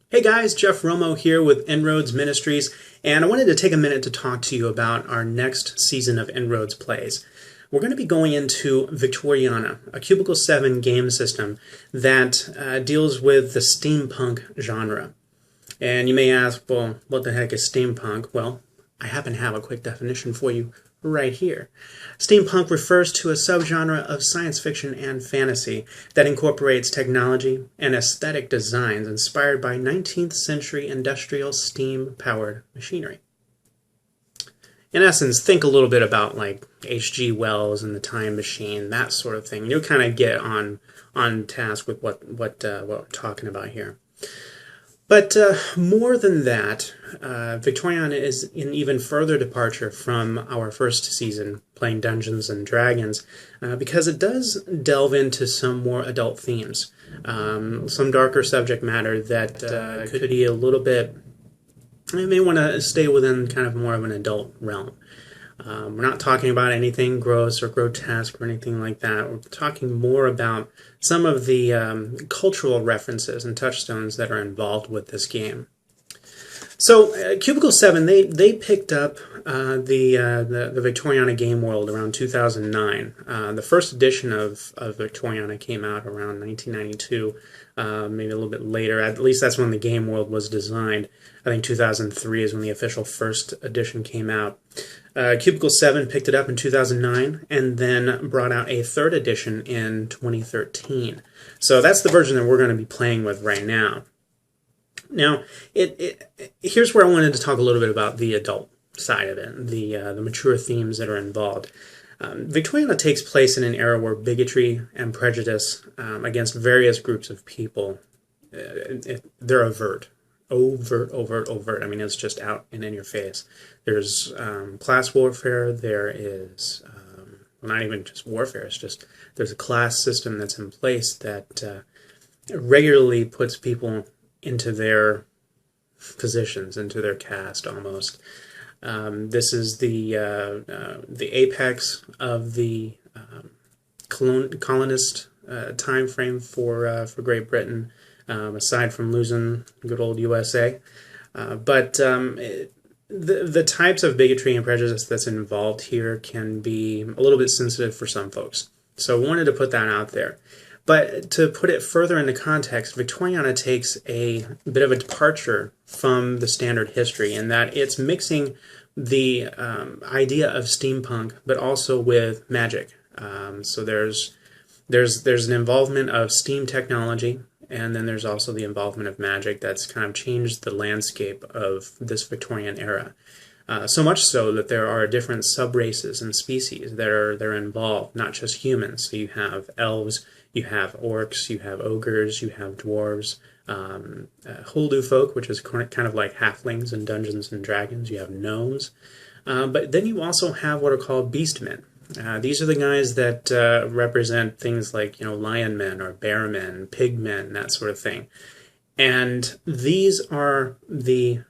Hey guys, Jeff Romo here with InnRoads Ministries, and I wanted to take a minute to talk to you about our next season of InnRoads plays. We're going to be going into Victoriana, a Cubicle 7 game system that deals with the steampunk genre. And you may ask, well, what the heck is steampunk? Well, I happen to have a quick definition for you right here. Steampunk refers to a subgenre of science fiction and fantasy that incorporates technology and aesthetic designs inspired by 19th century industrial steam-powered machinery. In essence, think a little bit about like H.G. Wells and the Time Machine, that sort of thing. You'll kind of get on task with what we're talking about here. But more than that, Victoriana is an even further departure from our first season, playing Dungeons and Dragons, because it does delve into some more adult themes, some darker subject matter that could be a little bit. I may want to stay within kind of more of an adult realm. We're not talking about anything gross or grotesque or anything like that. We're talking more about some of the cultural references and touchstones that are involved with this game. So, Cubicle 7, they picked up the Victoriana game world around 2009. The first edition of Victoriana came out around 1992, maybe a little bit later. At least that's when the game world was designed. I think 2003 is when the official first edition came out. Cubicle 7 picked it up in 2009 and then brought out a third edition in 2013. So that's the version that we're going to be playing with right now. Now, here's where I wanted to talk a little bit about the adult side of it, the mature themes that are involved. Victoriana takes place in an era where bigotry and prejudice against various groups of people, they're overt. Overt. I mean, it's just out and in your face. There's class warfare. There is, well, not even just warfare. It's just there's a class system that's in place that regularly puts people into their positions, into their caste almost. This is the apex of the colonist time frame for Great Britain. Aside from losing good old USA. But the types of bigotry and prejudice that's involved here can be a little bit sensitive for some folks. So I wanted to put that out there. But to put it further into context, Victoriana takes a bit of a departure from the standard history in that it's mixing the idea of steampunk, but also with magic. So there's an involvement of steam technology, and then there's also the involvement of magic that's kind of changed the landscape of this Victorian era. So much so that there are different sub-races and species that are involved, not just humans. So you have elves, you have orcs, you have ogres, you have dwarves, Holdu folk, which is kind of like halflings in Dungeons and Dragons. You have gnomes. But then you also have what are called beastmen. These are the guys that represent things like, lion men or bear men, pig men, that sort of thing. And these are the,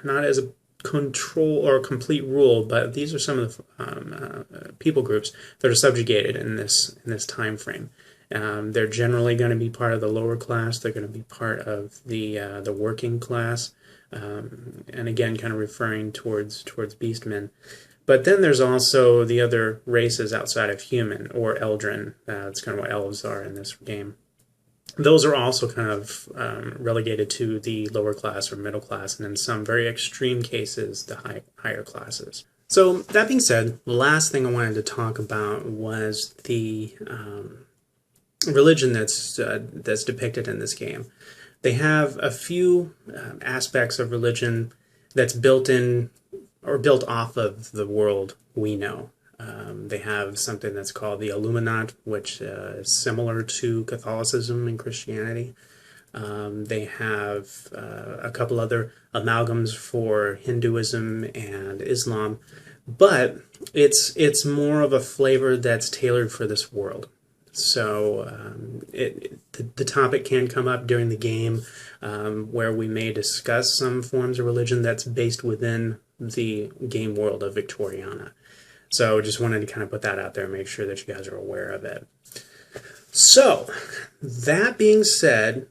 not as a control or complete rule, but these are some of the people groups that are subjugated in this time frame. They're generally going to be part of the lower class. They're going to be part of the working class, and again, kind of referring towards beastmen. But then there's also the other races outside of human, or Eldrin. That's kind of what elves are in this game. Those are also kind of relegated to the lower class or middle class, and in some very extreme cases, the higher classes. So that being said, the last thing I wanted to talk about was the religion that's depicted in this game. They have a few aspects of religion that's built in or built off of the world we know. They have something that's called the Illuminati, which is similar to Catholicism and Christianity. They have a couple other amalgams for Hinduism and Islam, but it's more of a flavor that's tailored for this world. So the topic can come up during the game where we may discuss some forms of religion that's based within the game world of Victoriana. So just wanted to kind of put that out there and make sure that you guys are aware of it. So, that being said,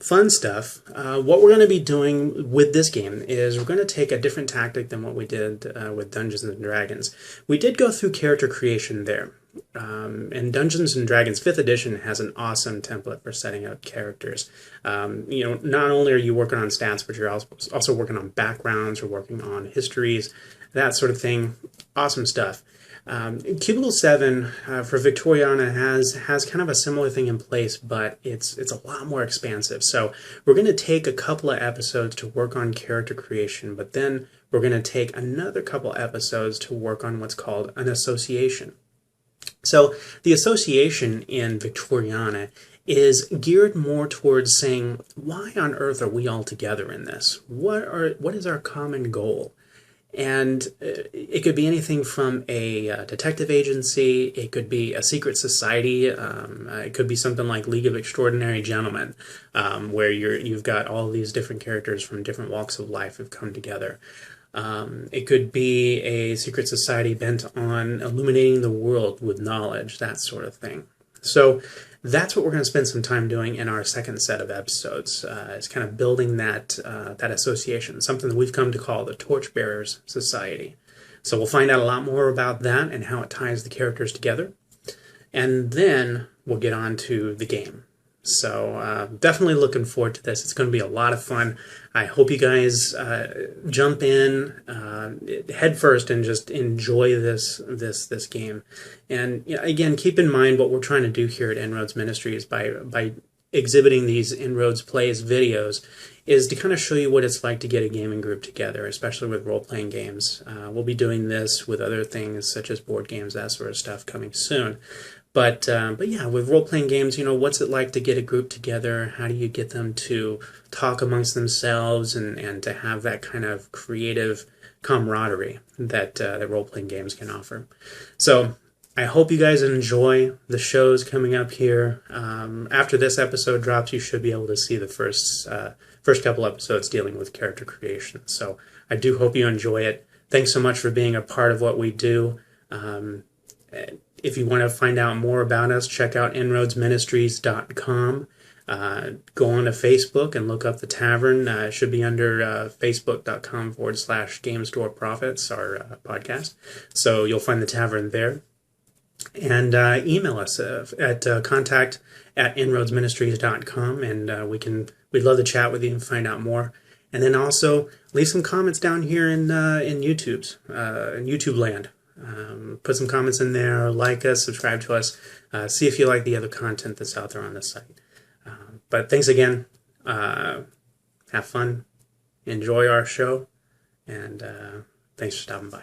fun stuff. What we're going to be doing with this game is we're going to take a different tactic than what we did with Dungeons and Dragons. We did go through character creation there. And Dungeons and Dragons 5th edition has an awesome template for setting out characters. Not only are you working on stats, but you're also working on backgrounds, you're working on histories, that sort of thing. Awesome stuff. Cubicle 7 for Victoriana has kind of a similar thing in place, but it's a lot more expansive. So we're going to take a couple of episodes to work on character creation, but then we're going to take another couple episodes to work on what's called an association. So the association in Victoriana is geared more towards saying, why on earth are we all together in this? What is our common goal? And it could be anything from a detective agency, it could be a secret society, it could be something like League of Extraordinary Gentlemen, where you've got all these different characters from different walks of life have come together. It could be a secret society bent on illuminating the world with knowledge, that sort of thing. So that's what we're going to spend some time doing in our second set of episodes. Is kind of building that association, something that we've come to call the Torchbearers Society. So we'll find out a lot more about that and how it ties the characters together. And then we'll get on to the game. So definitely looking forward to this. It's going to be a lot of fun. I hope you guys jump in head first and just enjoy this game. And again, keep in mind what we're trying to do here at InnRoads Ministries by exhibiting these InnRoads Plays videos is to kind of show you what it's like to get a gaming group together, especially with role-playing games. We'll be doing this with other things such as board games, that sort of stuff coming soon. But yeah, with role-playing games, what's it like to get a group together? How do you get them to talk amongst themselves and to have that kind of creative camaraderie that role-playing games can offer? So I hope you guys enjoy the shows coming up here. After this episode drops, you should be able to see the first couple episodes dealing with character creation. So I do hope you enjoy it. Thanks so much for being a part of what we do. If you want to find out more about us, check out InnRoadsMinistries.com. Go on to Facebook and look up The Tavern. It should be under Facebook.com/Game Store Profits, our podcast. So you'll find The Tavern there. And email us at contact@InnRoadsMinistries.com, and we'd love to chat with you and find out more. And then also leave some comments down here in YouTube land. Put some comments in there, like us, subscribe to us, see if you like the other content that's out there on the site. But thanks again. Have fun. Enjoy our show. And thanks for stopping by.